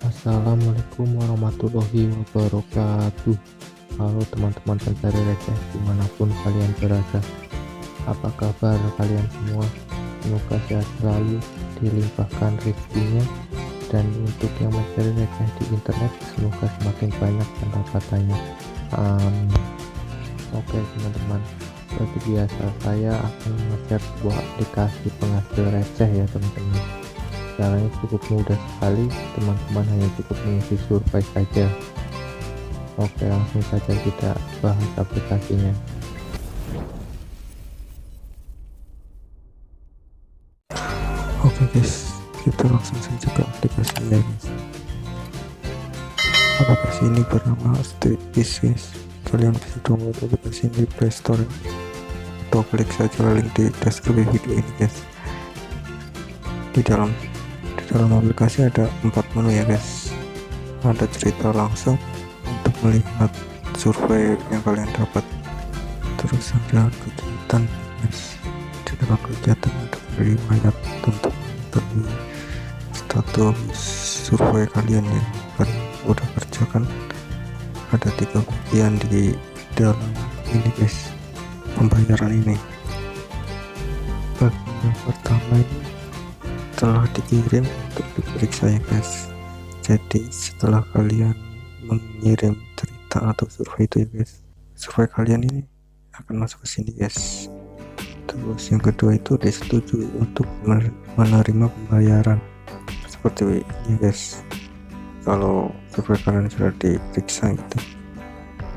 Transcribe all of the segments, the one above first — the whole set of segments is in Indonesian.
Assalamualaikum warahmatullahi wabarakatuh. Halo teman-teman pencari receh dimanapun kalian berada. Apa kabar kalian semua? Semoga sehat selalu, dilimpahkan rezekinya, dan untuk yang mencari receh di internet semoga semakin banyak pendapatannya. Amin. Oke teman-teman, seperti biasa saya akan share sebuah aplikasi penghasil receh ya teman-teman. Caranya cukup mudah sekali, teman-teman hanya cukup mengisi survei saja. Oke, langsung saja kita bahas aplikasinya. Oke guys, kita langsung saja ke aplikasinya guys. Aplikasi ini bernama Streetbiz guys. Kalian bisa download aplikasi ini di Play Store atau klik saja link di deskripsi video ini guys. Di dalam aplikasi ada 4 menu ya guys. Ada cerita langsung untuk melihat survei yang kalian dapat, terus ada kegiatan guys. Di dalam kegiatan ada riwayat untuk mengetahui status survei kalian yang kalian udah kerjakan. Ada 3 bagian di dalam ini guys, pembayaran ini. Bagian yang pertama ini telah dikirim untuk diperiksa ya guys. Jadi setelah kalian mengirim cerita atau survei itu ya guys, survei kalian ini akan masuk ke sini guys. Terus yang kedua itu disetujui untuk menerima pembayaran seperti ini guys. Kalau survei kalian sudah diperiksa gitu,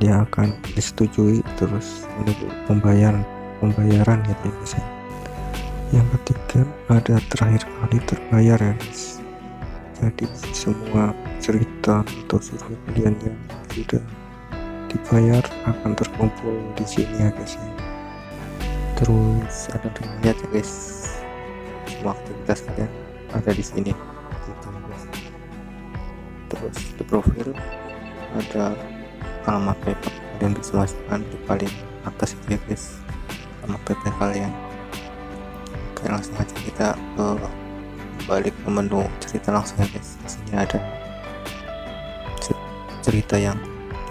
dia akan disetujui terus menunggu pembayaran gitu ya guys. Yang ketiga ada terakhir kali terbayar ya guys. Jadi semua cerita atau survei kalian yang sudah dibayar akan terkumpul di sini ya guys. Terus ada riwayat ya guys, semua aktivitas kalian ada di sini gitu ya guys. Terus di profil ada alamat PayPal, kalian bisa masukkan di paling atas ya guys, alamat PayPal kalian. Oke, langsung aja kita balik ke menu cerita langsung ya guys. Di sini ada cerita yang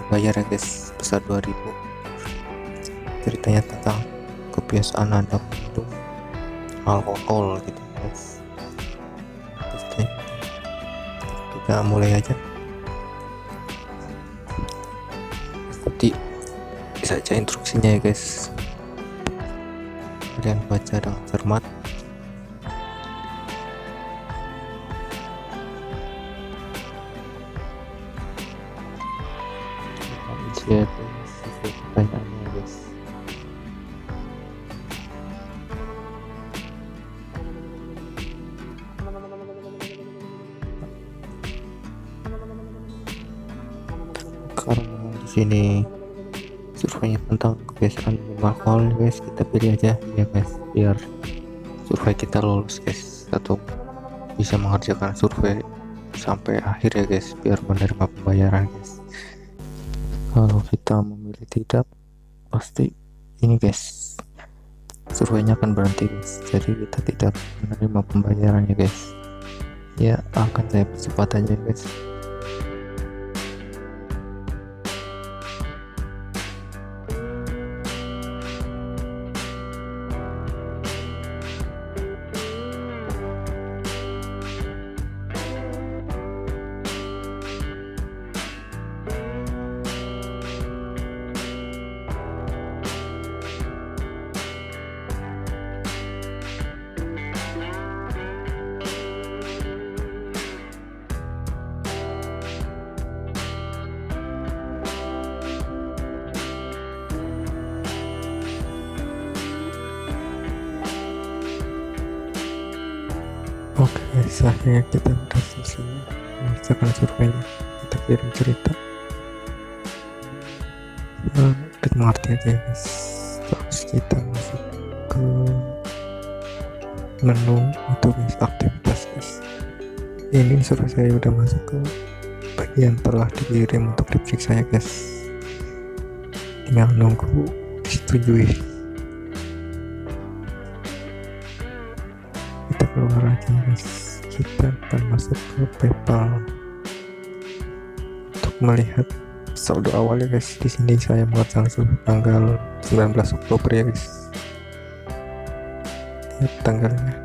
dibayar ya guys, sebesar 2000. Ceritanya tentang kebiasaan Anda minum alkohol gitu guys. Oke, kita mulai aja. Ikuti saja instruksinya ya guys. Kalian baca dengan cermat. Lihat sesuai pertanyaannya guys. Karena di sini surveinya tentang kebiasaan minum alkohol guys, kita pilih aja ya guys, biar survei kita lulus guys, atau bisa mengerjakan survei sampai akhir ya guys, biar menerima pembayaran guys. Kalau kita memilih tidak, pasti ini guys, surveinya akan berhenti guys, jadi kita tidak menerima pembayaran ya guys. Ya akan saya percepat aja guys. Oke guys, akhirnya kita udah selesai mengerjakan surveinya. Kita kirim cerita, kita mengerti aja ya guys. Terus kita masuk ke menu untuk aktivitas guys. Ini survei saya udah masuk ke bagian telah dikirim untuk diperiksa ya guys. Tinggal nunggu disetujui. Kita keluar aja guys, kita akan masuk ke PayPal. melihat saldo awal ya guys. Di sini saya mengerjakan tanggal 19 Oktober ya guys. Lihat tanggalnya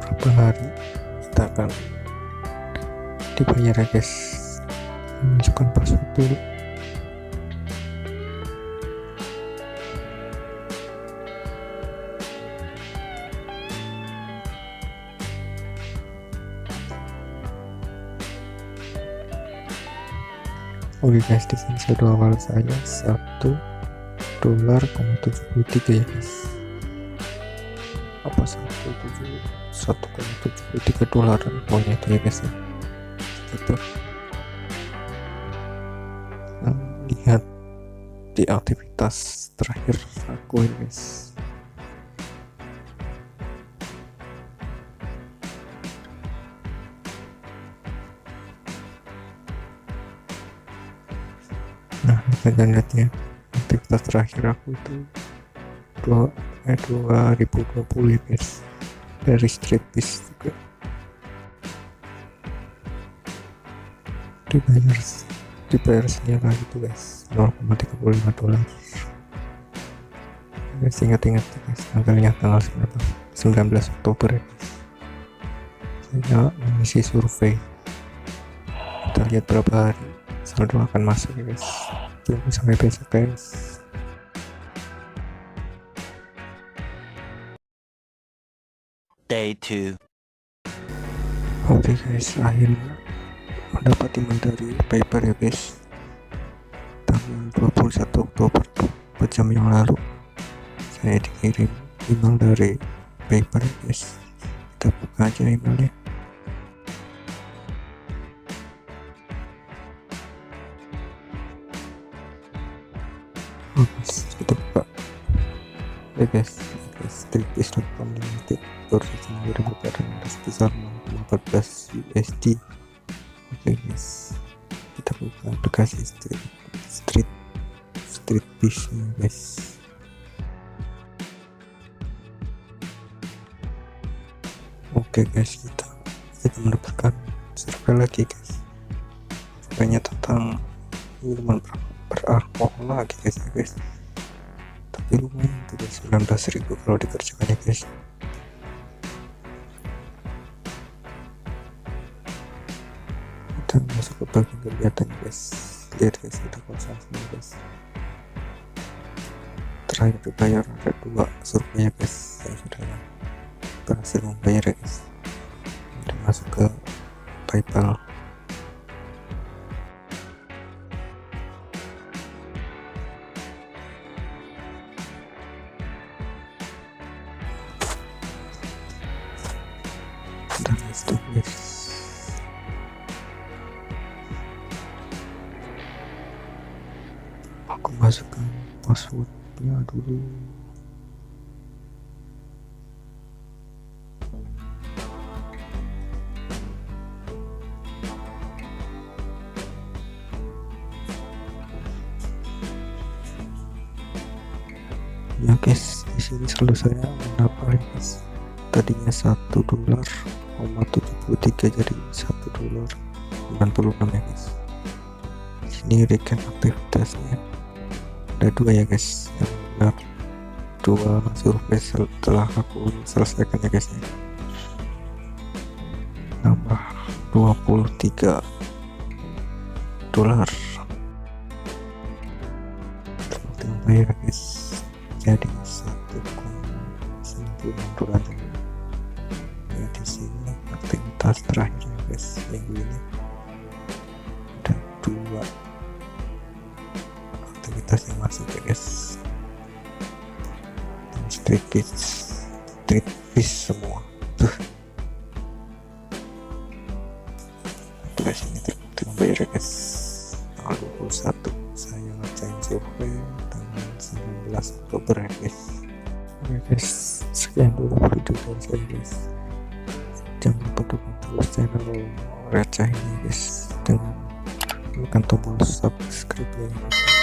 berapa hari kita akan dibayar ya guys. Masukkan password dulu. Oke guys, di sini saldo awal saya $1.73 ya guys. Apa 1,73 dolar pokoknya itu ya guys ya. Gitu. Nah, lihat di aktivitas terakhir aku ya guys. Nah, kalian lihat ya, aktivitas terakhir aku itu 2020 ya guys, dari Streetbiz juga dibayar senilai itu guys, $0.35. Guys, ingat-ingat guys, tanggalnya tanggal 19 Oktober ya guys. Saya mengisi survei, kita lihat berapa hari saldo akan masuk ya guys. Tunggu sampai besok guys. Day 2. Oke guys, akhirnya mendapat email dari Paper ya guys, tanggal 21 Oktober 4 jam yang lalu saya dikirim email dari Paper ya guys. Kita buka aja emailnya. Kita buka ya guys. Streetbiz.com Limited baru saja mengirim bayaran sebesar 0,14 USD. Oke guys, kita buka aplikasi Streetbiz ya guys. Oke guys, kita mendapatkan survei lagi guys. Surveinya tentang minuman beralkohol lagi guys ya guys. Tapi lumayan tuh guys, 19.000 kalau dikerjakan ya guys. Kita masuk ke bagian kegiatan guys. Lihat guys, ada kosong semua guys. Terakhir dibayar ada 2 survei ya guys yang sudah berhasil membayar ya guys. Kita masuk ke PayPal. Dan itu guys, aku masukkan passwordnya dulu. Ya guys, di sini saldo saya mendapat guys. Tadinya $1.73 jadi $1.96 ya guys. Ini recap aktivitasnya ada 2 ya guys, yang benar 2 survei setelah aku selesaikan ya guys ya. Nambah $23 seperti membayar guys, jadi $1.96. Ya, di sini aktivitas terakhir ya guys minggu ini ada 2 aktivitas yang masuk ya guys. Streetbiz semua tuh. Guys, ini terbukti membayar ya guys. Tanggal 21 saya ngerjain survei, tanggal 19 Oktober ya guys. Oke guys, sekian dulu video dari saya guys. Jangan lupa dukung terus channel receh ini guys dengan tekan tombol subscribe ya guys.